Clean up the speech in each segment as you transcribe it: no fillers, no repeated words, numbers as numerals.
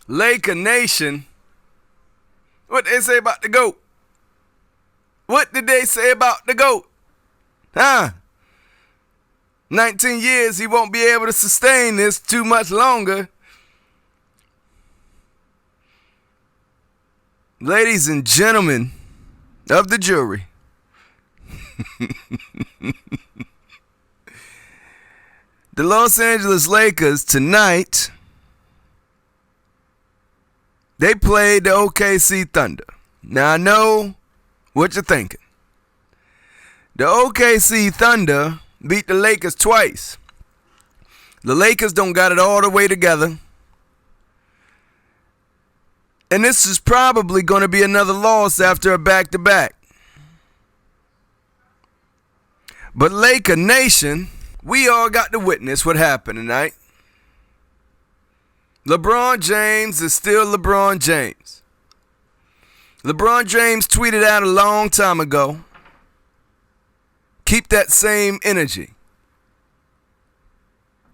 Laker Nation. What they say about the GOAT? What did they say about the GOAT? Huh? 19 years, he won't be able to sustain this too much longer. Ladies and gentlemen of the jury, the Los Angeles Lakers tonight, they played the OKC Thunder. Now I know what you're thinking. The OKC Thunder beat the Lakers twice. The Lakers don't got it all the way together. And this is probably going to be another loss after a back-to-back. But Laker Nation, we all got to witness what happened tonight. LeBron James is still LeBron James. LeBron James tweeted out a long time ago, keep that same energy.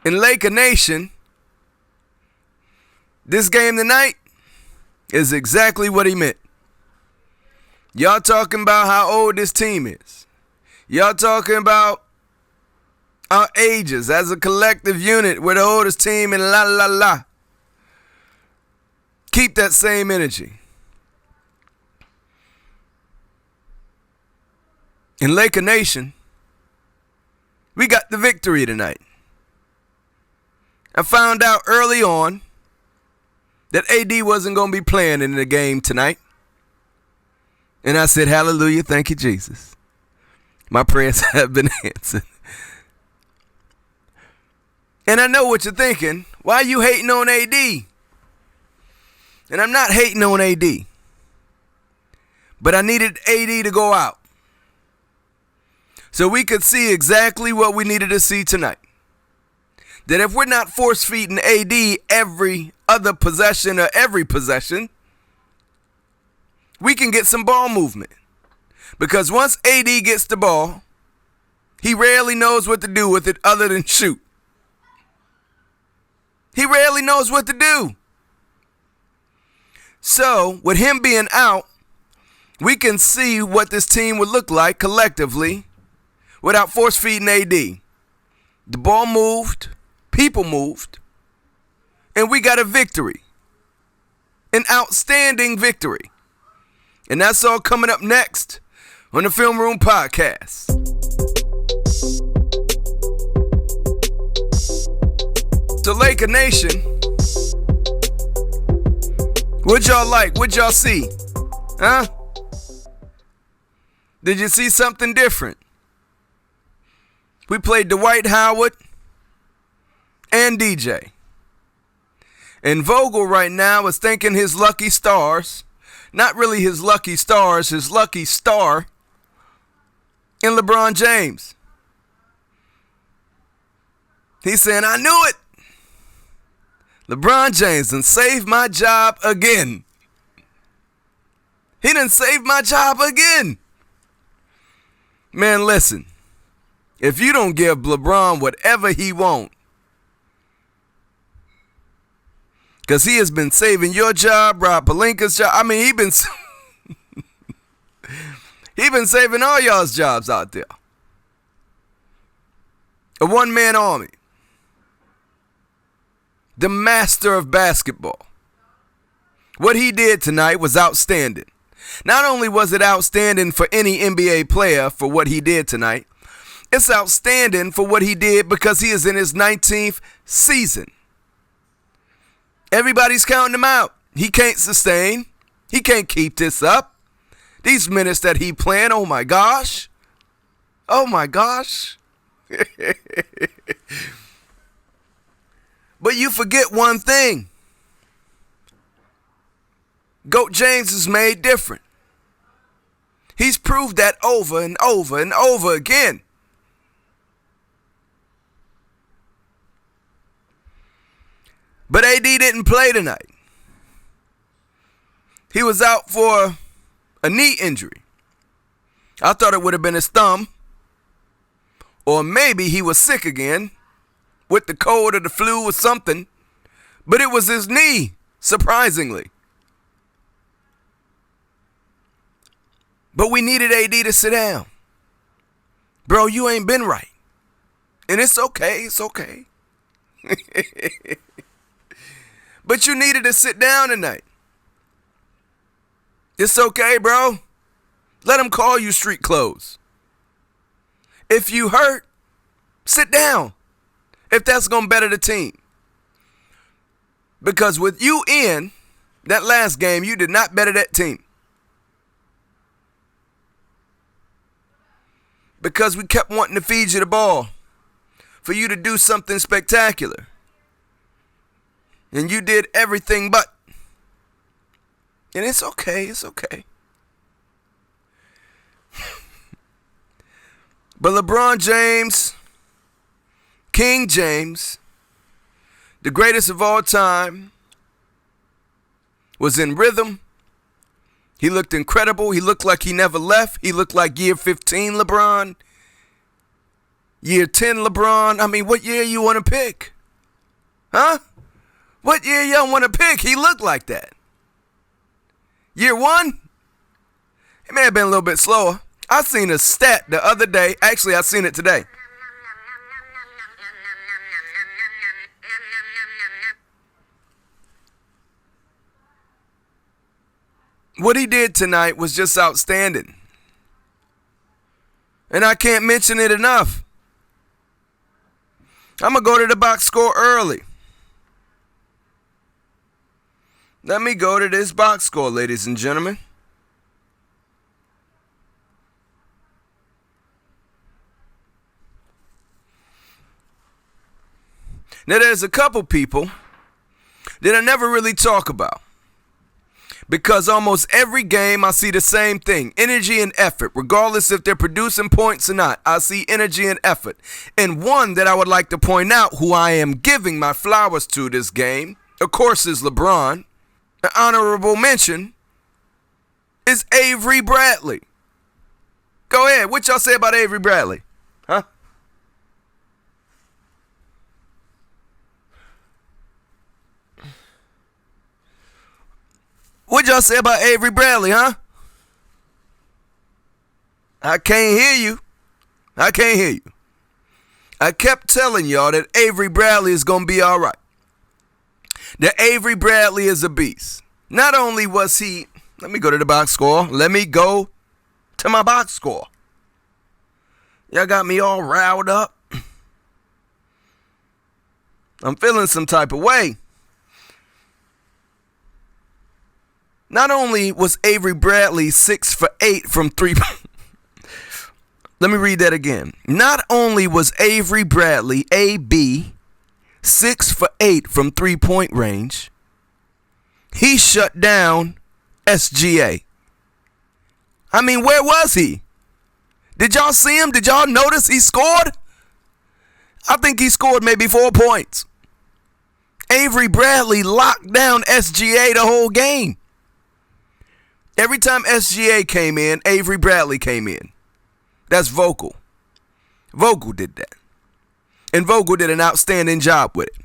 In Laker Nation, this game tonight is exactly what he meant. Y'all talking about how old this team is. Y'all talking about our ages as a collective unit. We're the oldest team and la la la. Keep that same energy. In Laker Nation, we got the victory tonight. I found out early on that AD wasn't going to be playing in the game tonight. And I said, hallelujah, thank you, Jesus. My prayers have been answered. And I know what you're thinking. Why are you hating on AD? And I'm not hating on AD. But I needed AD to go out, so we could see exactly what we needed to see tonight. That if we're not force-feeding AD every other possession or every possession, we can get some ball movement. Because once AD gets the ball, he rarely knows what to do with it other than shoot. He rarely knows what to do. So, with him being out, we can see what this team would look like collectively without force-feeding AD. The ball moved, people moved, and we got a victory. An outstanding victory. And that's all coming up next on the Film Room Podcast. So Laker Nation, what'd y'all like? What'd y'all see? Huh? Did you see something different? We played Dwight Howard and DJ. And Vogel right now is thanking his lucky stars, not really his lucky stars, his lucky star in LeBron James. He's saying, I knew it. LeBron James done saved my job again. He done saved my job again. Man, listen. If you don't give LeBron whatever he wants, because he has been saving your job, Rob Pelinka's job. I mean, he been saving all y'all's jobs out there. A one-man army. The master of basketball. What he did tonight was outstanding. Not only was it outstanding for any NBA player for what he did tonight, it's outstanding for what he did because he is in his 19th season. Everybody's counting him out. He can't sustain. He can't keep this up. These minutes that he playing, oh my gosh. Oh my gosh. But you forget one thing. GOAT James is made different. He's proved that over and over and over again. But AD didn't play tonight. He was out for a knee injury. I thought it would have been his thumb. Or maybe he was sick again with the cold or the flu or something. But it was his knee. surprisingly. But we needed AD to sit down. Bro, you ain't been right. And it's okay, it's okay. But you needed to sit down tonight. It's okay, bro. Let them call you street clothes. If you hurt, sit down. If that's going to better the team. Because with you in that last game, you did not better that team. Because we kept wanting to feed you the ball for you to do something spectacular. And you did everything but. And it's okay, it's okay. But LeBron James, King James, the greatest of all time, was in rhythm. He looked incredible. He looked like he never left. He looked like year 15 LeBron. Year 10 LeBron. I mean, what year you want to pick? Huh? What year y'all want to pick? He looked like that. Year 1? It may have been a little bit slower. I seen a stat the other day. Actually, I seen it today. What he did tonight was just outstanding. And I can't mention it enough. I'm going to go to the box score early. Let me go to this box score, ladies and gentlemen. Now, there's a couple people that I never really talk about. Because almost every game I see the same thing. Energy and effort. Regardless if they're producing points or not. I see energy and effort. And one that I would like to point out, who I am giving my flowers to this game, of course, is LeBron. An honorable mention is Avery Bradley. Go ahead. What y'all say about Avery Bradley? Huh? What y'all say about Avery Bradley, huh? I can't hear you. I can't hear you. I kept telling y'all that Avery Bradley is going to be all right. That Avery Bradley is a beast. Not only was he, let me go to the box score. Let me go to my box score. Y'all got me all riled up. I'm feeling some type of way. Not only was Avery Bradley 6 for 8 from 3. Let me read that again. Not only was Avery Bradley, AB, 6 for 8 from 3-point range, he shut down SGA. I mean, where was he? Did y'all see him? Did y'all notice he scored? I think he scored maybe 4 points. Avery Bradley locked down SGA the whole game. Every time SGA came in, Avery Bradley came in. That's Vogel. Vogel did that. And Vogel did an outstanding job with it.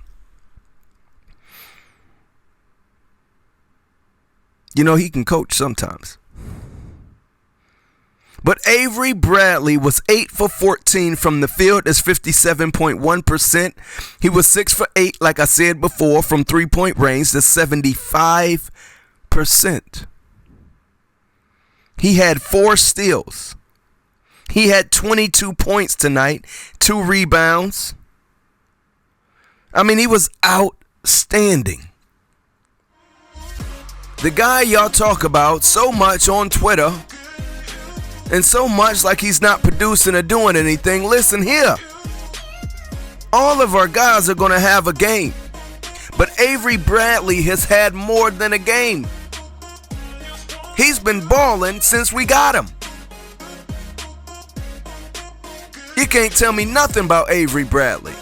You know, he can coach sometimes. But Avery Bradley was 8 for 14 from the field. That's 57.1%. He was 6 for 8, like I said before, from 3-point range. That's 75%. He had 4 steals. He had 22 points tonight, 2 rebounds. I mean, he was outstanding. The guy y'all talk about so much on Twitter and so much like he's not producing or doing anything. Listen here. All of our guys are going to have a game. But Avery Bradley has had more than a game. He's been balling since we got him. You can't tell me nothing about Avery Bradley.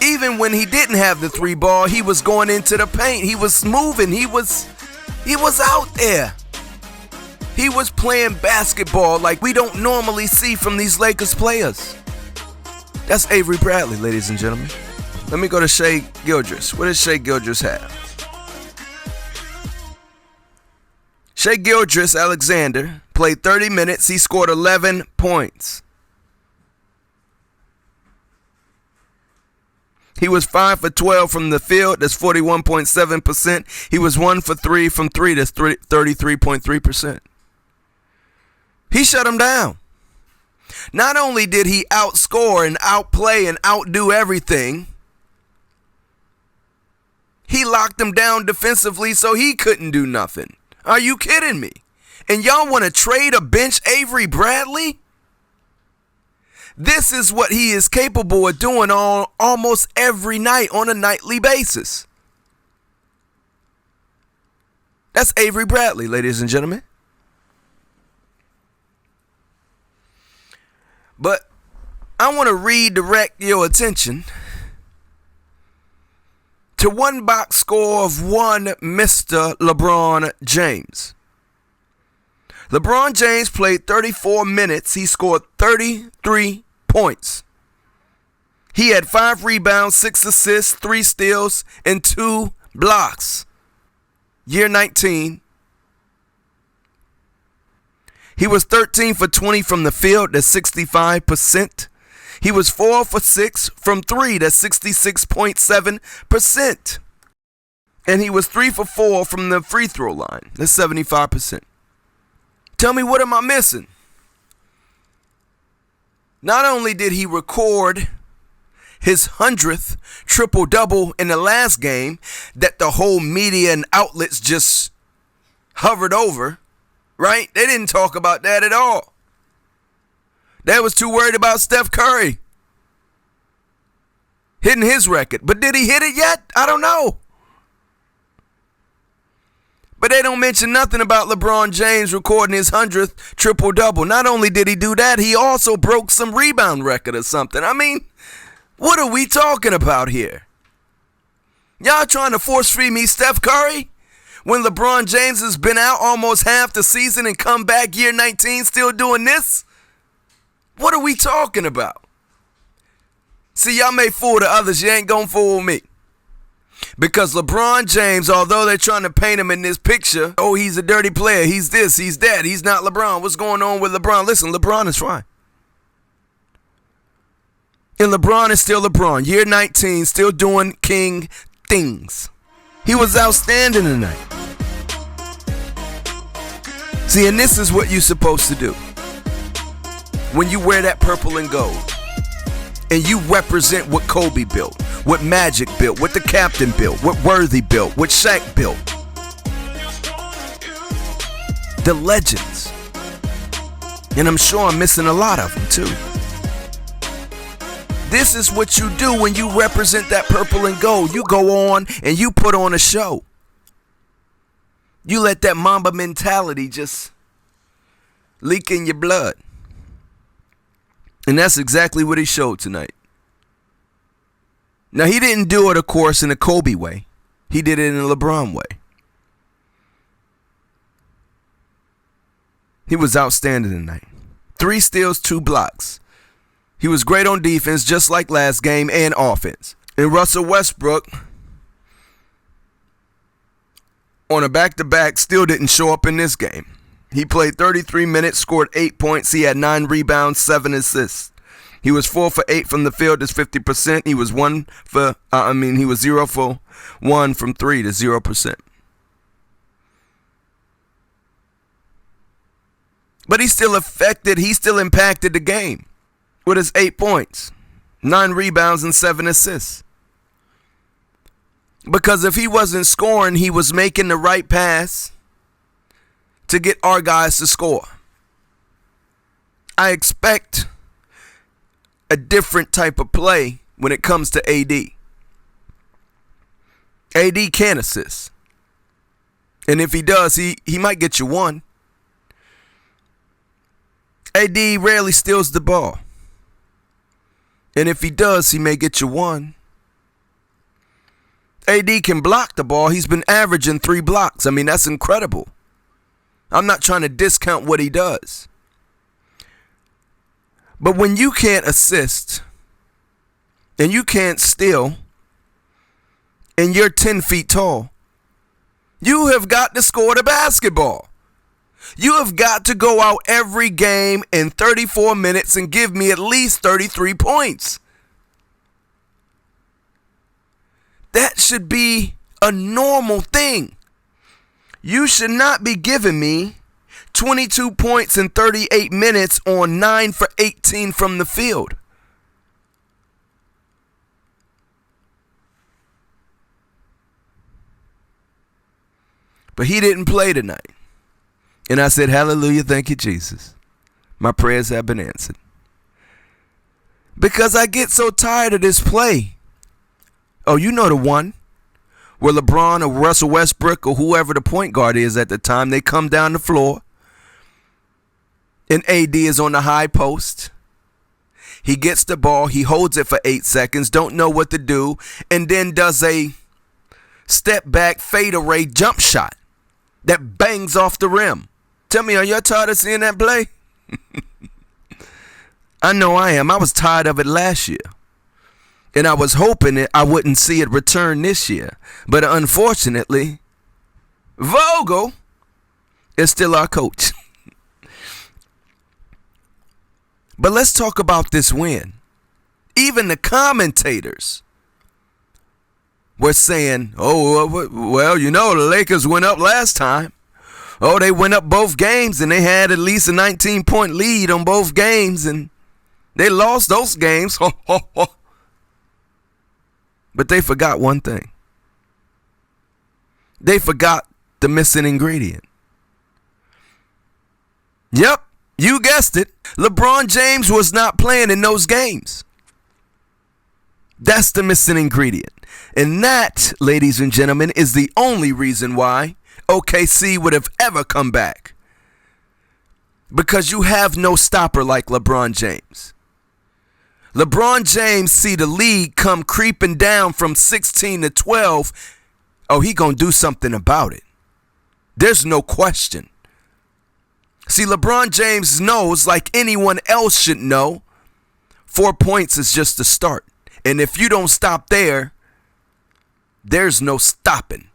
Even when he didn't have the 3 ball, he was going into the paint. He was moving. He was out there. He was playing basketball like we don't normally see from these Lakers players. That's Avery Bradley, ladies and gentlemen. Let me go to Shai Gilgeous. What does Shai Gilgeous have? Shai Gilgeous Alexander played 30 minutes. He scored 11 points. He was 5 for 12 from the field. That's 41.7%. He was 1 for 3 from 3. That's 33.3%. He shut him down. Not only did he outscore and outplay and outdo everything, he locked him down defensively so he couldn't do nothing. Are you kidding me? And y'all want to trade or bench Avery Bradley? This is what he is capable of doing almost every night on a nightly basis. That's Avery Bradley, ladies and gentlemen. But I want to redirect your attention to one box score of one Mr. LeBron James. LeBron James played 34 minutes. He scored 33 points. He had 5 rebounds, 6 assists, 3 steals, and 2 blocks. Year 19. He was 13 for 20 from the field. That's 65%. He was 4 for 6 from 3. That's 66.7%. And he was 3 for 4 from the free throw line. That's 75%. Tell me, what am I missing? Not only did he record his 100th triple-double in the last game that the whole media and outlets just hovered over, right? They didn't talk about that at all. They was too worried about Steph Curry hitting his record. But did he hit it yet? I don't know. But they don't mention nothing about LeBron James recording his 100th triple-double. Not only did he do that, he also broke some rebound record or something. I mean, what are we talking about here? Y'all trying to force feed me Steph Curry when LeBron James has been out almost half the season and come back year 19 still doing this? What are we talking about? See, y'all may fool the others. You ain't gonna fool me. Because LeBron James, although they're trying to paint him in this picture, oh, he's a dirty player, he's this, he's that, he's not LeBron. What's going on with LeBron? Listen, LeBron is fine. And LeBron is still LeBron. Year 19, still doing king things. He was outstanding tonight. See, and this is what you're supposed to do. When you wear that purple and gold, and you represent what Kobe built, what Magic built, what the captain built, what Worthy built, what Shaq built. The legends. And I'm sure I'm missing a lot of them too. This is what you do when you represent that purple and gold. You go on and you put on a show. You let that Mamba mentality just leak in your blood. And that's exactly what he showed tonight. Now, he didn't do it, of course, in a Kobe way. He did it in a LeBron way. He was outstanding tonight. 3 steals, 2 blocks. He was great on defense, just like last game, and offense. And Russell Westbrook, on a back-to-back, still didn't show up in this game. He played 33 minutes, scored 8 points. He had 9 rebounds, 7 assists. He was 4 for 8 from the field. That's 50%. He was 0 for 1 from 3. That's 0%. But he still impacted the game with his 8 points, 9 rebounds, and 7 assists. Because if he wasn't scoring, he was making the right pass to get our guys to score. I expect a different type of play when it comes to AD. AD can assist. And if he does, he might get you 1. AD rarely steals the ball. And if he does, he may get you 1. AD can block the ball. He's been averaging 3 blocks. I mean, that's incredible. I'm not trying to discount what he does. But when you can't assist and you can't steal and you're 10 feet tall. You have got to score the basketball. You have got to go out every game in 34 minutes and give me at least 33 points. That should be a normal thing. You should not be giving me 22 points in 38 minutes on 9 for 18 from the field. But he didn't play tonight. And I said, hallelujah, thank you, Jesus. My prayers have been answered. Because I get so tired of this play. Oh, you know the one where LeBron or Russell Westbrook or whoever the point guard is at the time, they come down the floor and AD is on the high post. He gets the ball, he holds it for 8 seconds, don't know what to do, and then does a step back fadeaway jump shot that bangs off the rim. Tell me, are you tired of seeing that play? I know I am. I was tired of it last year. And I was hoping that I wouldn't see it return this year. But unfortunately, Vogel is still our coach. But let's talk about this win. Even the commentators were saying, oh, well, you know, the Lakers went up last time. Oh, they went up both games and they had at least a 19-point lead on both games and they lost those games. But they forgot one thing. They forgot the missing ingredient. Yep, you guessed it. LeBron James was not playing in those games. That's the missing ingredient. And that, ladies and gentlemen, is the only reason why OKC would have ever come back. Because you have no stopper like LeBron James. LeBron James see the league come creeping down from 16 to 12. Oh, he gonna do something about it. There's no question. See, LeBron James knows, like anyone else should know, 4 points is just the start. And if you don't stop there, there's no stopping.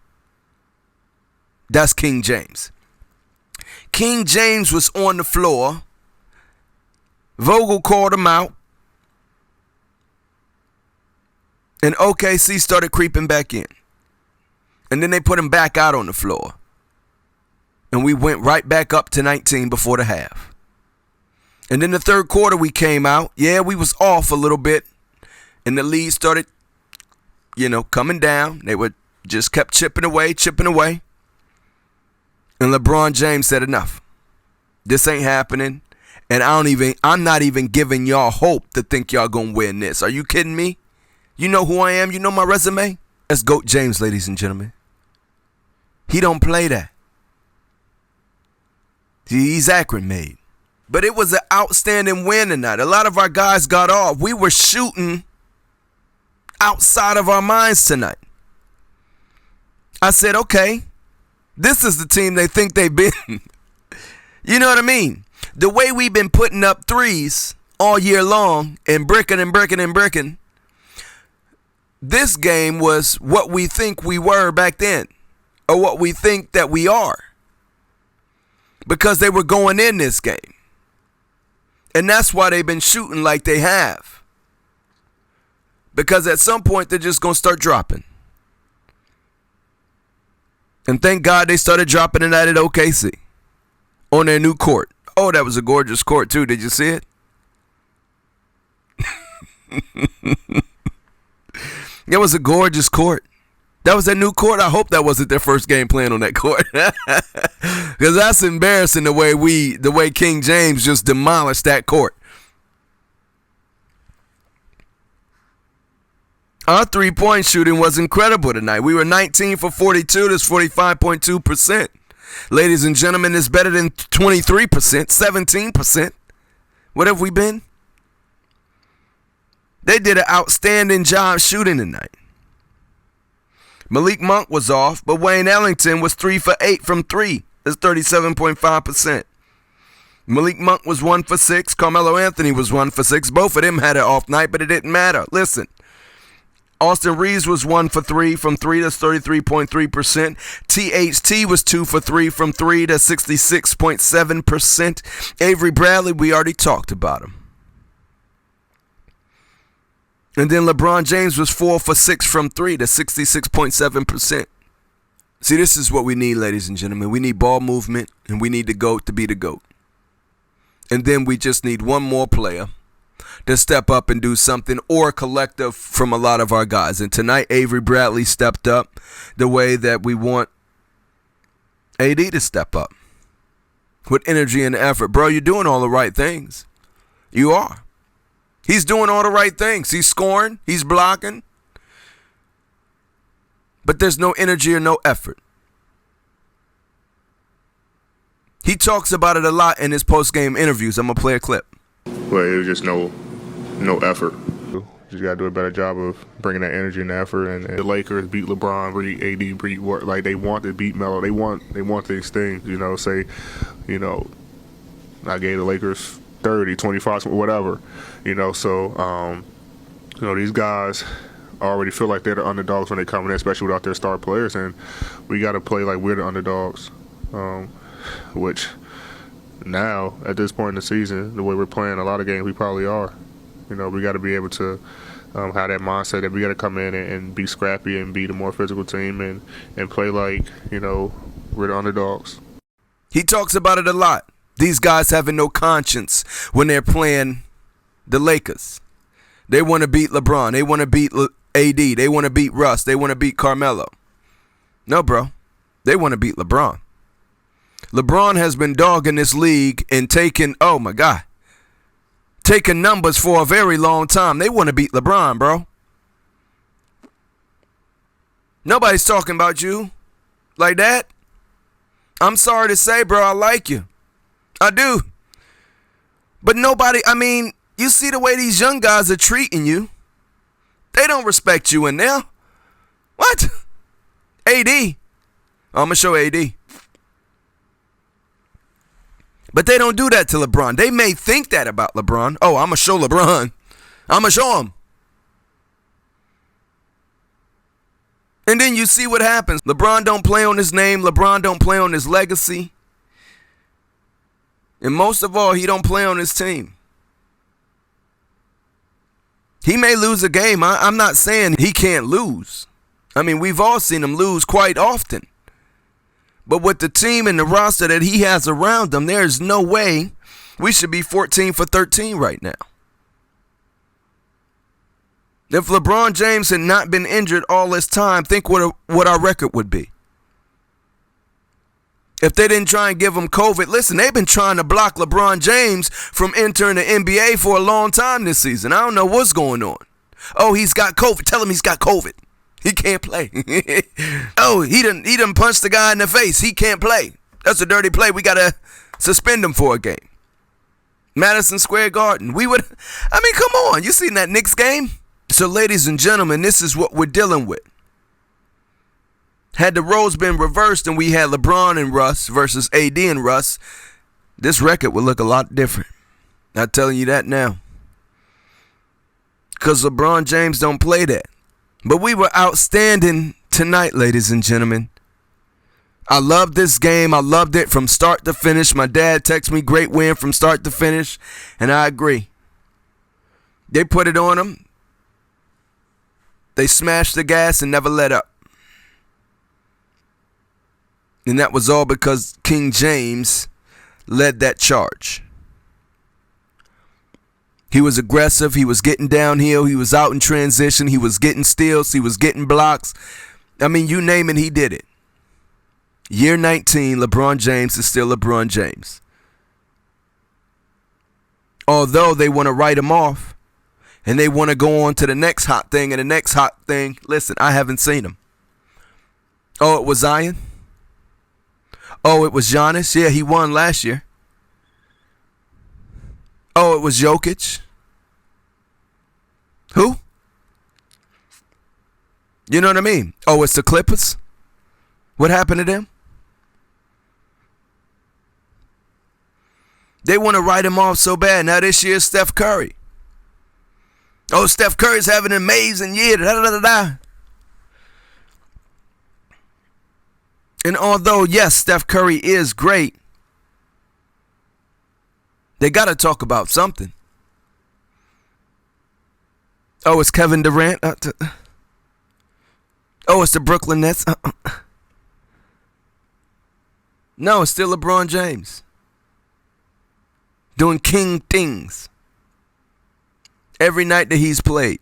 That's King James. King James was on the floor. Vogel called him out. And OKC started creeping back in. And then they put him back out on the floor. And we went right back up to 19 before the half. And then the third quarter we came out. Yeah, we was off a little bit. And the lead started, coming down. They would just kept chipping away. And LeBron James said, enough. This ain't happening. And I'm not even giving y'all hope to think y'all gonna win this. Are you kidding me? You know who I am? You know my resume? That's GOAT James, ladies and gentlemen. He don't play that. He's Akron made. But it was an outstanding win tonight. A lot of our guys got off. We were shooting outside of our minds tonight. I said, okay, this is the team they think they've been. You know what I mean? The way we've been putting up threes all year long and bricking. This game was what we think we were back then, or what we think that we are, because they were going in this game. And that's why they've been shooting like they have, because at some point they're just going to start dropping. And thank God they started dropping tonight at OKC on their new court. Oh, that was a gorgeous court too. Did you see it? It was a gorgeous court. That was their new court. I hope that wasn't their first game playing on that court. Because that's embarrassing the way King James just demolished that court. Our three-point shooting was incredible tonight. We were 19 for 42. That's 45.2%. Ladies and gentlemen, it's better than 23%, 17%. What have we been? They did an outstanding job shooting tonight. Malik Monk was off, but Wayne Ellington was 3 for 8 from 3. That's 37.5%. Malik Monk was 1 for 6. Carmelo Anthony was 1 for 6. Both of them had an off night, but it didn't matter. Listen, Austin Reeves was 1 for 3 from 3. That's 33.3%. THT was 2 for 3 from 3. That's 66.7%. Avery Bradley, we already talked about him. And then LeBron James was 4 for 6 from 3. That's 66.7%. See, this is what we need, ladies and gentlemen. We need ball movement, and we need the GOAT to be the GOAT. And then we just need one more player to step up and do something, or a collective from a lot of our guys. And tonight, Avery Bradley stepped up the way that we want AD to step up, with energy and effort. Bro, you're doing all the right things. You are. He's doing all the right things. He's scoring. He's blocking. But there's no energy or no effort. He talks about it a lot in his post-game interviews. I'm going to play a clip. But it was just no effort. Just got to do a better job of bringing that energy and effort. And the Lakers beat LeBron, AD beat work. Like, they want to beat Melo. They want these things, say, I gave the Lakers 30, 25, whatever, so, these guys already feel like they're the underdogs when they come in, especially without their star players, and we got to play like we're the underdogs, which now, at this point in the season, the way we're playing a lot of games, we probably are. We got to be able to have that mindset that we got to come in and be scrappy and be the more physical team and play like, we're the underdogs. He talks about it a lot. These guys having no conscience when they're playing the Lakers. They want to beat LeBron. They want to beat AD. They want to beat Russ. They want to beat Carmelo. No, bro. They want to beat LeBron. LeBron has been dogging this league and taking numbers for a very long time. They want to beat LeBron, bro. Nobody's talking about you like that. I'm sorry to say, bro, I like you. I do. But you see the way these young guys are treating you. They don't respect you in there. What? AD. I'm going to show AD. But they don't do that to LeBron. They may think that about LeBron. Oh, I'm going to show LeBron. I'm going to show him. And then you see what happens. LeBron don't play on his name. LeBron don't play on his legacy. And most of all, he don't play on his team. He may lose a game. I'm not saying he can't lose. We've all seen him lose quite often. But with the team and the roster that he has around him, there's no way we should be 14 for 13 right now. If LeBron James had not been injured all this time, think what our record would be. If they didn't try and give him COVID, listen, they've been trying to block LeBron James from entering the NBA for a long time this season. I don't know what's going on. Oh, he's got COVID. Tell him he's got COVID. He can't play. Oh, he done punched the guy in the face. He can't play. That's a dirty play. We got to suspend him for a game. Madison Square Garden. Come on. You seen that Knicks game? So, ladies and gentlemen, this is what we're dealing with. Had the roles been reversed and we had LeBron and Russ versus AD and Russ, this record would look a lot different. I'm telling you that now. Because LeBron James don't play that. But we were outstanding tonight, ladies and gentlemen. I loved this game. I loved it from start to finish. My dad texted me, great win from start to finish. And I agree. They put it on them. They smashed the gas and never let up. And that was all because King James led that charge. He was aggressive. He was getting downhill. He was out in transition. He was getting steals. He was getting blocks. You name it, he did it. Year 19, LeBron James is still LeBron James. Although they want to write him off and they want to go on to the next hot thing and the next hot thing. Listen, I haven't seen him. Oh, it was Zion? Oh, it was Giannis? Yeah, he won last year. Oh, it was Jokic? Who? You know what I mean? Oh, it's the Clippers? What happened to them? They want to write him off so bad. Now this year, Steph Curry. Oh, Steph Curry's having an amazing year. Da, da, da, da. And although, yes, Steph Curry is great, they got to talk about something. Oh, it's Kevin Durant. Oh, it's the Brooklyn Nets. No, it's still LeBron James. Doing king things. Every night that he's played.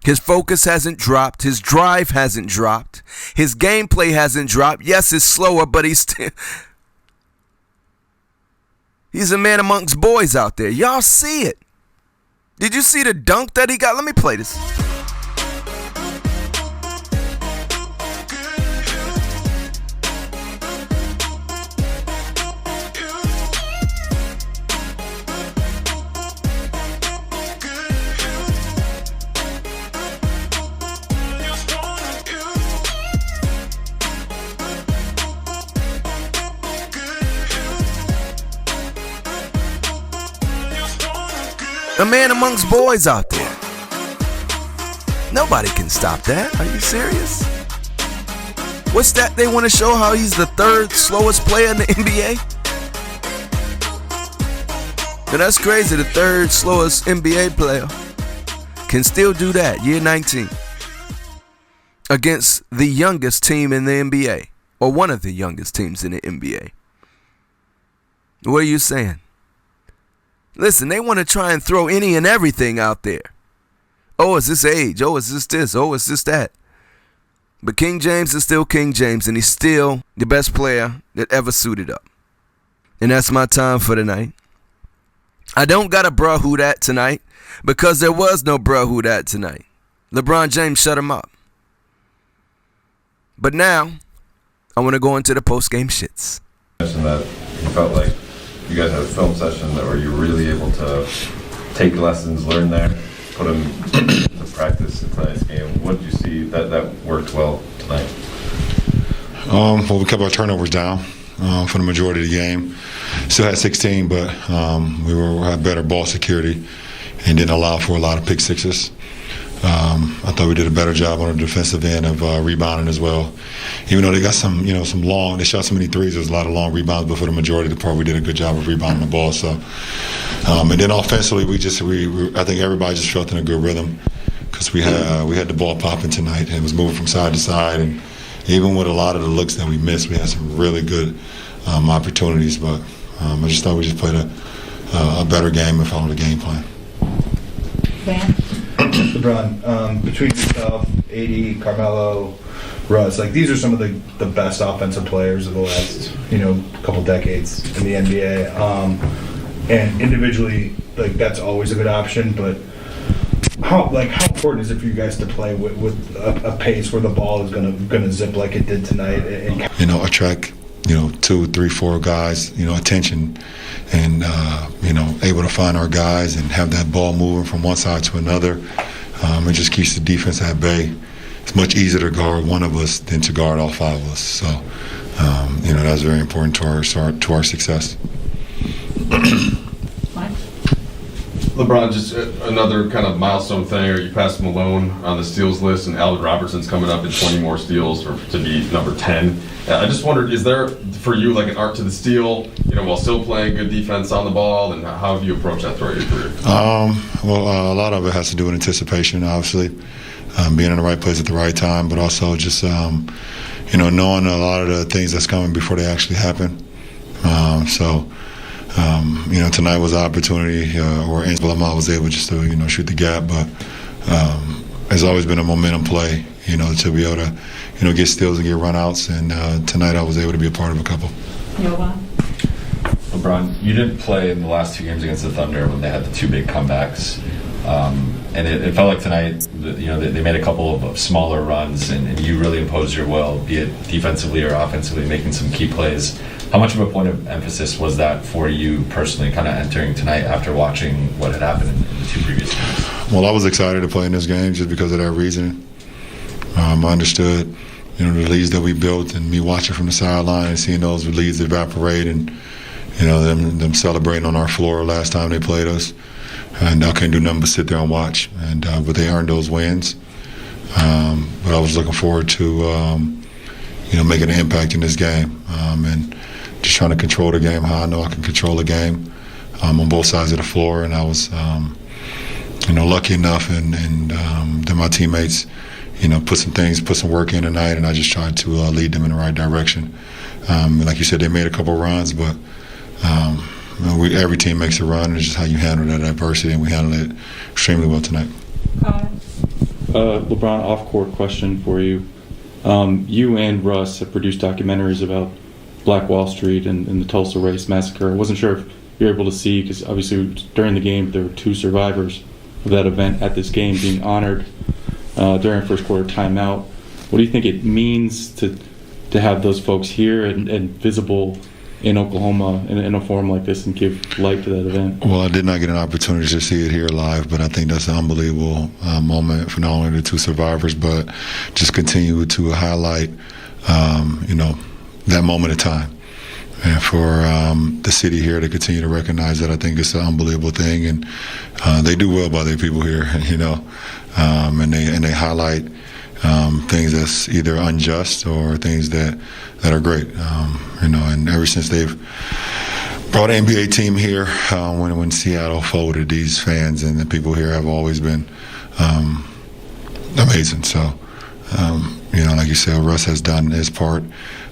His focus hasn't dropped. His drive hasn't dropped. His gameplay hasn't dropped. Yes, it's slower, but he's a man amongst boys out there. Y'all see it. Did you see the dunk that he got? Let me play this. A man amongst boys out there. Nobody can stop that. Are you serious? What's that? They want to show how he's the third slowest player in the NBA? But that's crazy. The third slowest NBA player can still do that. Year 19. Against the youngest team in the NBA. Or one of the youngest teams in the NBA. What are you saying? Listen, they want to try and throw any and everything out there. Oh, it's this age. Oh, it's this. Oh, it's this that. But King James is still King James, and he's still the best player that ever suited up. And that's my time for tonight. I don't got a bruh who that tonight because there was no bruh who that tonight. LeBron James shut him up. But now, I want to go into the post-game shits. That you felt like you guys had a film session that where you were really able to take lessons learned there, put them to practice in tonight's game. What did you see that worked well tonight? Well, we kept our turnovers down for the majority of the game. Still had 16, but we had better ball security and didn't allow for a lot of pick sixes. I thought we did a better job on the defensive end of rebounding as well. Even though they got some long, they shot so many threes, there was a lot of long rebounds, but for the majority of the part, we did a good job of rebounding the ball. So, and then offensively, I think everybody just felt in a good rhythm because we had the ball popping tonight and it was moving from side to side. And even with a lot of the looks that we missed, we had some really good opportunities. But I just thought we just played a better game and followed the game plan. Van? LeBron, between yourself, AD, Carmelo, Russ, like these are some of the best offensive players of the last couple decades in the NBA. And individually, like that's always a good option. But how important is it for you guys to play with a pace where the ball is gonna zip like it did tonight? Attract 2, 3, 4 guys, attention, and able to find our guys and have that ball moving from one side to another. It just keeps the defense at bay. It's much easier to guard one of us than to guard all 5 of us. So, that's very important to our success. Mike? LeBron, just another kind of milestone thing, or you passed Malone on the steals list, and Alvin Robertson's coming up in 20 more steals to be number 10. I just wondered, is there for you like an art to the steal, while still playing good defense on the ball, and how have you approached that throughout your career? A lot of it has to do with anticipation, obviously, being in the right place at the right time, but also just knowing a lot of the things that's coming before they actually happen. Tonight was an opportunity where Angelo was able just to shoot the gap, but it's always been a momentum play, to be able to get steals and get runouts, and tonight I was able to be a part of a couple. LeBron, you didn't play in the last 2 games against the Thunder when they had the 2 big comebacks, and it felt like tonight, they made a couple of smaller runs, and you really imposed your will, be it defensively or offensively, making some key plays. How much of a point of emphasis was that for you personally, kind of entering tonight after watching what had happened in the 2 previous games? Well, I was excited to play in this game just because of that reason. I understood, the leads that we built, and me watching from the sideline and seeing those leads evaporate, and them celebrating on our floor last time they played us. and I couldn't do nothing but sit there and watch. And but they earned those wins. But I was looking forward to making an impact in this game, and just trying to control the game how I know I can control the game on both sides of the floor. And I was lucky enough, and then my teammates put some work in tonight, and I just tried to lead them in the right direction. Like you said, they made a couple runs, but every team makes a run, and it's just how you handle that adversity, and we handled it extremely well tonight. LeBron, off-court question for you. You and Russ have produced documentaries about Black Wall Street and the Tulsa Race Massacre. I wasn't sure if you're able to see, because obviously during the game there were 2 survivors of that event at this game being honored during first quarter timeout. What do you think it means to have those folks here and visible in Oklahoma in a forum like this and give light to that event? Well, I did not get an opportunity to see it here live, but I think that's an unbelievable moment for not only the 2 survivors, but just continue to highlight, that moment of time. And for the city here to continue to recognize that, I think it's an unbelievable thing. And they do well by their people here, and they highlight things that's either unjust or things that are great. And ever since they've brought an NBA team here, when Seattle folded, these fans and the people here have always been amazing. So, like you said, Russ has done his part.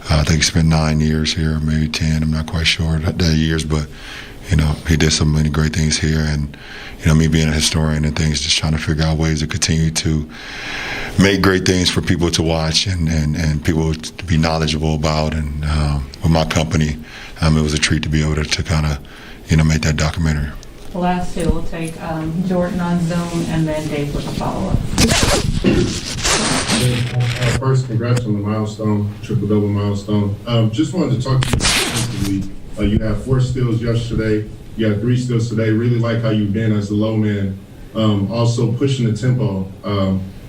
I think he spent 9 years here, maybe 10. I'm not quite sure that years, but he did so many great things here. And me being a historian and things, just trying to figure out ways to continue to make great things for people to watch and people to be knowledgeable about. And with my company, it was a treat to be able to kind of make that documentary. The last 2, we'll take Jordan on Zoom and then Dave with a follow-up. First, congrats on the milestone, triple-double milestone. Just wanted to talk to you defensively. You had 4 steals yesterday. You had 3 steals today. Really like how you've been as the low man. Also pushing the tempo.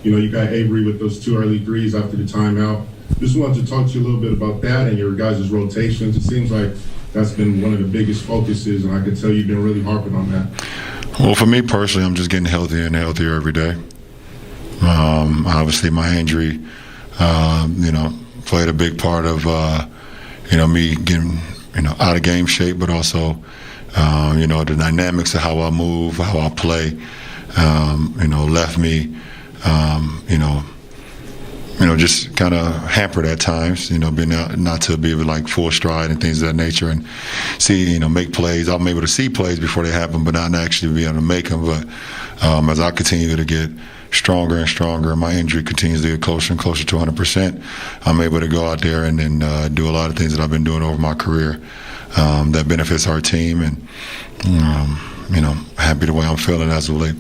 You got Avery with those 2 early threes after the timeout. Just wanted to talk to you a little bit about that and your guys' rotations. It seems like that's been one of the biggest focuses, and I can tell you've been really harping on that. Well, for me personally, I'm just getting healthier and healthier every day. Obviously, my injury, played a big part of, me getting, out of game shape, but also, the dynamics of how I move, how I play, left me, just kind of hampered at times, being not to be like full stride and things of that nature and see, make plays. I'm able to see plays before they happen, but not actually be able to make them. But as I continue to get stronger and stronger, my injury continues to get closer and closer to 100%. I'm able to go out there and then do a lot of things that I've been doing over my career that benefits our team, and happy the way I'm feeling as of late.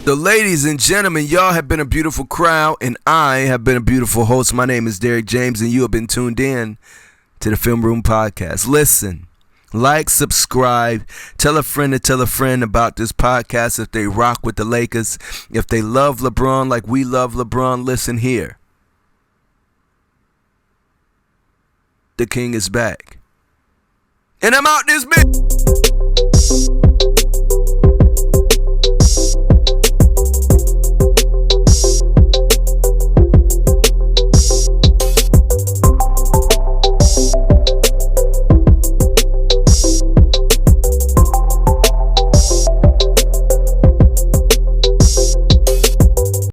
So, ladies and gentlemen, y'all have been a beautiful crowd, and I have been a beautiful host. My name is Derek James, and you have been tuned in to the Film Room Podcast. Listen, like, subscribe, tell a friend to tell a friend about this podcast if they rock with the Lakers. If they love LeBron like we love LeBron, listen here. The King is back. And I'm out this bitch.